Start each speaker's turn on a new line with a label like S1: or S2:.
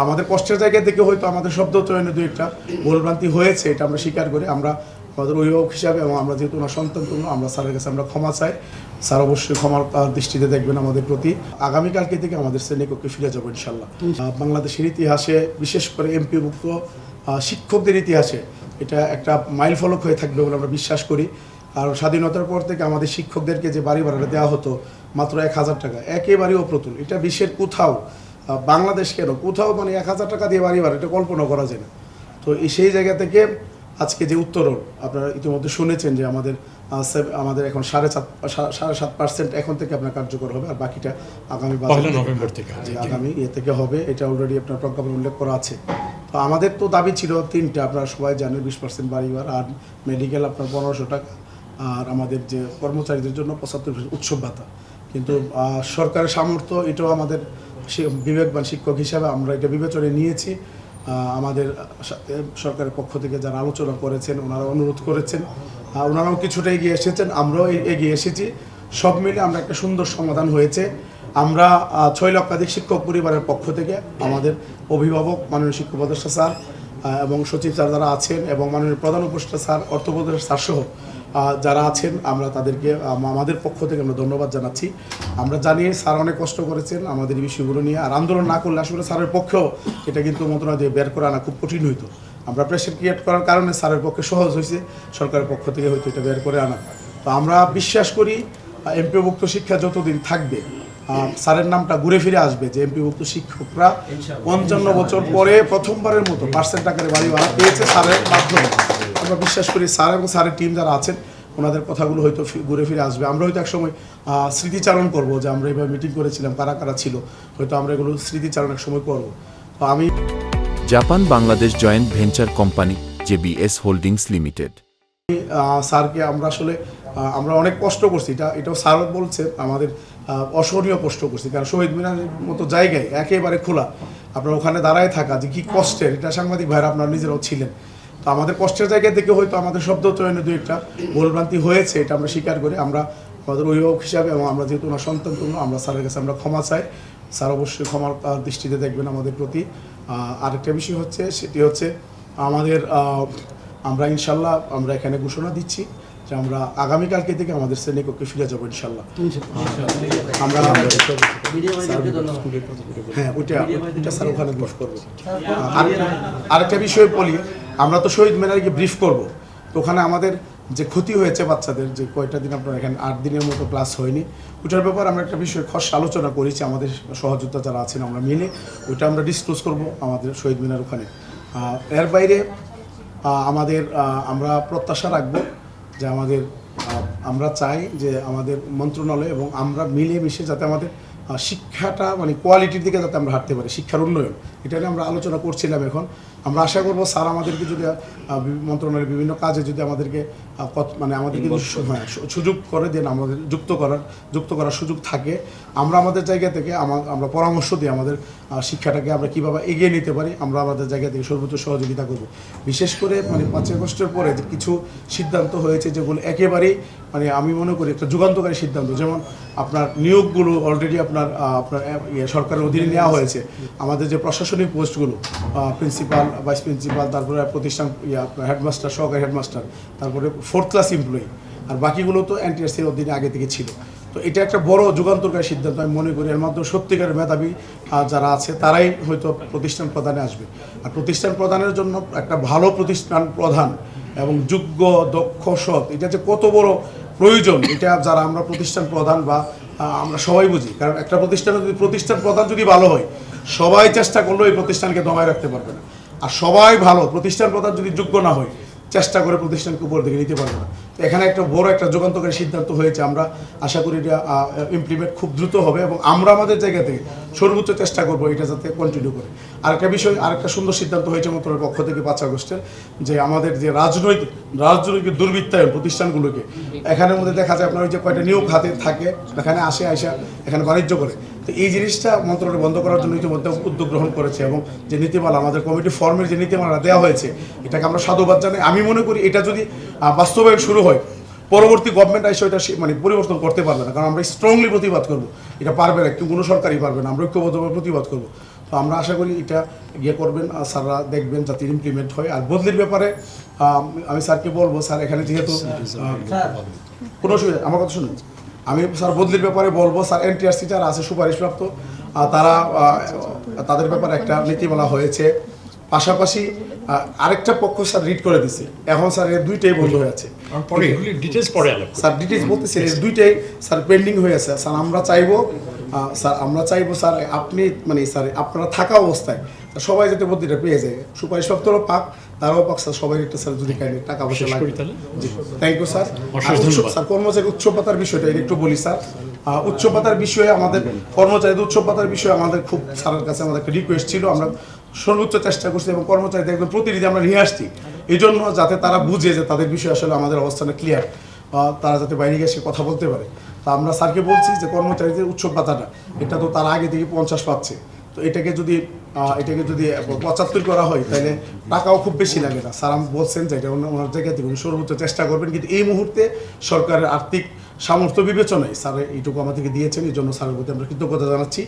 S1: আমাদের কষ্টের জায়গা থেকে হয়তো আমাদের শব্দ চয়নে দু একটা ভুলভ্রান্তি হয়েছে, এটা আমরা স্বীকার করি। আমরা আমাদের অভিভাবক হিসাবে এবং আমরা যেহেতু ওনার সন্তান তুল্য, আমরা স্যারের কাছে আমরা ক্ষমা চাই। স্যার অবশ্যই ক্ষমার দৃষ্টিতে দেখবেন আমাদের প্রতি। আগামীকালকে থেকে আমাদের শ্রেণীকক্ষে ফিরে যাবো ইনশাল্লাহ। বাংলাদেশের ইতিহাসে, বিশেষ করে এমপিভুক্ত শিক্ষকদের ইতিহাসে এটা একটা মাইল ফলক হয়ে থাকবে বলে আমরা বিশ্বাস করি। আর স্বাধীনতার পর থেকে আমাদের শিক্ষকদেরকে যে বাড়ি ভাড়াটা দেওয়া হতো মাত্র 1000 টাকা, একেবারেই অপ্রতুল। এটা বিশ্বের কোথাও, বাংলাদেশ কেন কোথাও মানে 1000 টাকা দিয়ে বাড়ি ভাড়া, এটা কল্পনা করা যায় না। তো সেই জায়গা থেকে আজকে যে উত্তরণ আপনারা ইতিমধ্যে শুনেছেন যে আমাদের এখন 7.5% এখন থেকে আপনার কার্যকর হবে, আর বাকিটা আগামী
S2: নভেম্বর থেকে
S1: আগামী থেকে হবে। এটা অলরেডি আপনার প্রজ্ঞাপন উল্লেখ করা আছে। তো আমাদের তো দাবি ছিল 3টা, আপনারা সবাই জানেন, 20% বাড়ি ভাড়া, আর মেডিকেল আপনার 1500 টাকা, আর আমাদের যে কর্মচারীদের জন্য 75% উৎসব ভাতা। কিন্তু সরকারের সামর্থ্য, এটাও আমাদের বিবেকবান শিক্ষক হিসাবে আমরা এটা বিবেচনায় নিয়েছি। আমাদের সাথে সরকারের পক্ষ থেকে যারা আলোচনা করেছেন, ওনারা অনুরোধ করেছেন, ওনারাও কিছুটা এগিয়ে এসেছেন, আমরাও এগিয়ে এসেছি। সব মিলে আমরা একটা সুন্দর সমাধান হয়েছে। আমরা 6 লক্ষাধিক শিক্ষক পরিবারের পক্ষ থেকে আমাদের অভিভাবক, মাননীয় শিক্ষা উপদেষ্টা স্যার এবং সচিব স্যার যারা আছেন, এবং মাননীয় প্রধান উপদেষ্টা স্যার, অর্থ উপদেষ্টা স্যার সহ যারা আছেন, আমরা তাদেরকে আমাদের পক্ষ থেকে আমরা ধন্যবাদ জানাচ্ছি। আমরা জানি স্যার অনেক কষ্ট করেছেন আমাদের এই বিষয়গুলো নিয়ে, আর আন্দোলন না করলে আসলে স্যারের পক্ষেও এটা কিন্তু মন্ত্রণালয় দিয়ে বের করে আনা খুব কঠিন হইতো। আমরা প্রেশার ক্রিয়েট করার কারণে স্যারের পক্ষে সহজ হয়েছে সরকারের পক্ষ থেকে হয়তো এটা বের করে আনা। তো আমরা বিশ্বাস করি এমপিভুক্ত শিক্ষা যতদিন থাকবে, স্যারের নামটা ঘুরে ফিরে আসবে, যে এমপিভুক্ত শিক্ষকরা 55 বছর পরে প্রথমবারের মতো পার্সেন্ট আকারে বাড়ি ভাড়া পেয়েছে স্যারের মাধ্যমে। আমরা বিশ্বাস করি স্যার এবং স্যারের টিম যারা আছেন, ওনাদের কথাগুলো হয়তো ঘুরে ফিরে আসবে। আমরা হয়তো একসময় স্মৃতিচারণ করবো যে আমরা এইভাবে মিটিং করেছিলাম, কারা কারা ছিল, হয়তো আমরা এগুলো স্মৃতিচারণ এক সময় করবো। তো আমি
S3: Japan Bangladesh joint venture company JBS holdings limited
S1: স্যারকে আমরা অনেক কষ্ট করছি, এটাও স্যার বলছে, আমাদের অসহনীয় কষ্ট করছি। কারণ শহীদ মিনারের মতো জায়গায় একেবারে খোলা, আপনার ওখানে দাঁড়ায় থাকা যে কি কষ্টের, এটা সাংবাদিক ভাইরা আপনারা নিজেরাও ছিলেন। তো আমাদের কষ্টের জায়গা থেকে হয়তো আমাদের শব্দ চয়নে দু একটা ভুলভ্রান্তি হয়েছে, এটা আমরা স্বীকার করি। আমরা আমাদের অভিভাবক হিসাবে এবং আমরা যেহেতু ওনার সন্তান তুল্য, আমরা স্যারের কাছে আমরা ক্ষমা চাই। স্যার অবশ্যই ক্ষমার দৃষ্টিতে দেখবেন আমাদের প্রতি। আরেকটা বিষয় হচ্ছে, সেটি হচ্ছে আমরা ইনশাল্লাহ আমরা এখানে ঘোষণা দিচ্ছি যে আমরা আগামীকালকে থেকে আমাদের শ্রেণীকক্ষে ফিরে যাবো ইনশাল্লাহ। আমরা হ্যাঁ ওইটা স্যার ওখানে ব্রিফ করবো। আরেকটা বিষয় বলি, আমরা তো শহীদ মিনারে গিয়ে ব্রিফ করবো, তো ওখানে আমাদের যে ক্ষতি হয়েছে বাচ্চাদের, যে কয়টা দিন আপনার এখানে 8 দিনের মতো ক্লাস হয়নি, ওইটার ব্যাপারে আমরা একটা বিষয় খসড়া আলোচনা করেছি আমাদের সহযোদ্ধা যারা আছেন, আমরা মিলে ওইটা আমরা ডিসক্লোজ করবো আমাদের শহীদ মিনার ওখানে। এর বাইরে আমরা প্রত্যাশা রাখবো যে আমরা চাই যে আমাদের মন্ত্রণালয় এবং আমরা মিলেমিশে যাতে আমাদের শিক্ষাটা মানে কোয়ালিটির দিকে যাতে আমরা হাঁটতে পারি, শিক্ষার উন্নয়ন, এটা নিয়ে আমরা আলোচনা করছিলাম। এখন আমরা আশা করবো স্যার আমাদেরকে যদি মন্ত্রণালয়ের বিভিন্ন কাজে যদি আমাদেরকে সুযোগ করে দেন, আমাদের যুক্ত করার সুযোগ থাকে, আমরা আমাদের জায়গা থেকে আমরা পরামর্শ দিই আমাদের শিক্ষাটাকে আমরা কীভাবে এগিয়ে নিতে পারি, আমরা আমাদের জায়গা থেকে সর্বোচ্চ সহযোগিতা করব। বিশেষ করে 5 আগস্টের পরে যে কিছু সিদ্ধান্ত হয়েছে যেগুলো একেবারেই আমি মনে করি একটা যুগান্তকারী সিদ্ধান্ত, যেমন আপনার নিয়োগগুলো অলরেডি আপনার সরকারের অধীনে নেওয়া হয়েছে। আমাদের যে প্রশাসনিক পোস্টগুলো, প্রিন্সিপাল, ভাইস প্রিন্সিপাল, তারপরে প্রতিষ্ঠান হেডমাস্টার, সহকারী হেডমাস্টার, তারপরে 4th ক্লাস এমপ্লয়ি, আর বাকিগুলো তো এনটিআরসির অধীনে আগে থেকে ছিল। তো এটা একটা বড় যুগান্তকারী সিদ্ধান্ত আমি মনে করি। এর মাধ্যমে সত্যিকারের মেধাবী যারা আছে তারাই হয়তো প্রতিষ্ঠান প্রদানে আসবে। আর প্রতিষ্ঠান প্রদানের জন্য একটা ভালো প্রতিষ্ঠান প্রধান এবং যোগ্য, দক্ষ, সৎ, এটা যে কত বড় প্রয়োজন, এটা যারা আমরা প্রতিষ্ঠান প্রধান বা আমরা সবাই বুঝি। কারণ একটা প্রতিষ্ঠান প্রধান যদি ভালো হয়, সবাই চেষ্টা করলেও এই প্রতিষ্ঠানকে দমায় রাখতে পারবে না। আর সবাই ভালো প্রতিষ্ঠান প্রধান যদি যোগ্য না হয়, চেষ্টা করে প্রতিষ্ঠানকে উপর দিকে নিতে পারবে না। তো এখানে একটা বড় একটা যুগান্তকারী সিদ্ধান্ত হয়েছে। আমরা আশা করি এটা ইমপ্লিমেন্ট খুব দ্রুত হবে এবং আমরা আমাদের জায়গা থেকে সর্বোচ্চ চেষ্টা করবো এটা যাতে কন্টিনিউ করে। আরেকটা সুন্দর সিদ্ধান্ত হয়েছে মন্ত্রণালয়ের পক্ষ থেকে 5 আগস্টের, যে আমাদের যে রাজনৈতিক দুর্বৃত্তায়ন প্রতিষ্ঠানগুলোকে, এখানের মধ্যে দেখা যায় আপনার ওই যে কয়টা নিয়োগ হাতে থাকে, এখানে আইসা এখানে বাণিজ্য করে। তো এই জিনিসটা মন্ত্রণালয় বন্ধ করার জন্য ইতিমধ্যে উদ্যোগ গ্রহণ করেছে, এবং যে নীতিমালা আমাদের কমিটি ফর্মের যে নীতিমালা দেওয়া হয়েছে, এটাকে আমরা সাধুবাদ জানাই। আমি মনে করি এটা যদি বাস্তবায়ন শুরু হয়, পরবর্তী গভর্নমেন্ট এসে এটা পরিবর্তন করতে পারবে না, কারণ আমরা স্ট্রংলি প্রতিবাদ করবো। এটা পারবে না, কোনো সরকারই পারবে না, আমরা ঐক্যবদ্ধভাবে প্রতিবাদ করবো। তো আমরা আশা করি এটা ইয়ে করবেন, স্যাররা দেখবেন যাতে ইমপ্লিমেন্ট হয়। আর বদলির ব্যাপারে আমি স্যারকে বলবো, স্যার এখানে যেহেতু কোনো অসুবিধা, আমার কথা শুনুন, আমি স্যার বদলির ব্যাপারে বলবো, স্যার এনটিআরসি যারা আছে সুপারিশপ্রাপ্ত তারা তাদের ব্যাপারে একটা নীতিমালা হয়েছে, পাশাপাশি আরেকটা পক্ষ স্যার রিড করে দিছে, এখন স্যার এর দুইটাই বন্ধ হয়ে আছে।
S2: পরে এগুলি ডিটেলস পরে আলাপ
S1: স্যার ডিটেলস বলতেছি এর দুইটাই স্যার পেন্ডিং হয়ে আছে। স্যার আমরা চাইবো স্যার আপনি মানে স্যার আপনারা থাকা অবস্থায় সবাই যাতে বদলিটা পেয়ে যায়, সুপারিশপ্রাপ্তরাও পাক, তারাও পাক, স্যার সবাই একটা স্যার যদি কাইন্ডলি টাকা পয়সা
S2: শেষ
S1: লাগে।
S2: করি তাহলে।
S1: জি থ্যাংক ইউ স্যার।
S2: অশেষ ধন্যবাদ।
S1: স্যার কর্মচারী উচ্চ ভাতার বিষয়টা এটা একটু বলি স্যার। উচ্চ ভাতার বিষয়ে আমাদের কর্মচারীদের উচ্চ ভাতার বিষয়ে আমাদের খুব স্যারের কাছে আমাদের একটা রিকোয়েস্ট ছিল, আমরা সর্বোচ্চ চেষ্টা করছি এবং কর্মচারীদের একদম প্রতিনিধি আমরা নিয়ে আসছি এই জন্য যাতে তারা বুঝে যে তাদের বিষয়ে আসলে আমাদের অবস্থানে ক্লিয়ার, তারা যাতে বাইরে গিয়ে এসে কথা বলতে পারে। তা আমরা স্যারকে বলছি যে কর্মচারীদের উৎসব ভাতাটা এটা তো তারা আগে থেকে 50 পাচ্ছে, তো এটাকে যদি 75 করা হয় তাহলে টাকাও খুব বেশি লাগে না। স্যার বলছেন যে এটা ওনার জায়গা থেকে উনি সর্বোচ্চ চেষ্টা করবেন, কিন্তু এই মুহূর্তে সরকারের আর্থিক সামর্থ্য বিবেচনায় স্যার এইটুকু আমাদেরকে দিয়েছেন, এই জন্য স্যারের প্রতি আমরা কৃতজ্ঞতা জানাচ্ছি।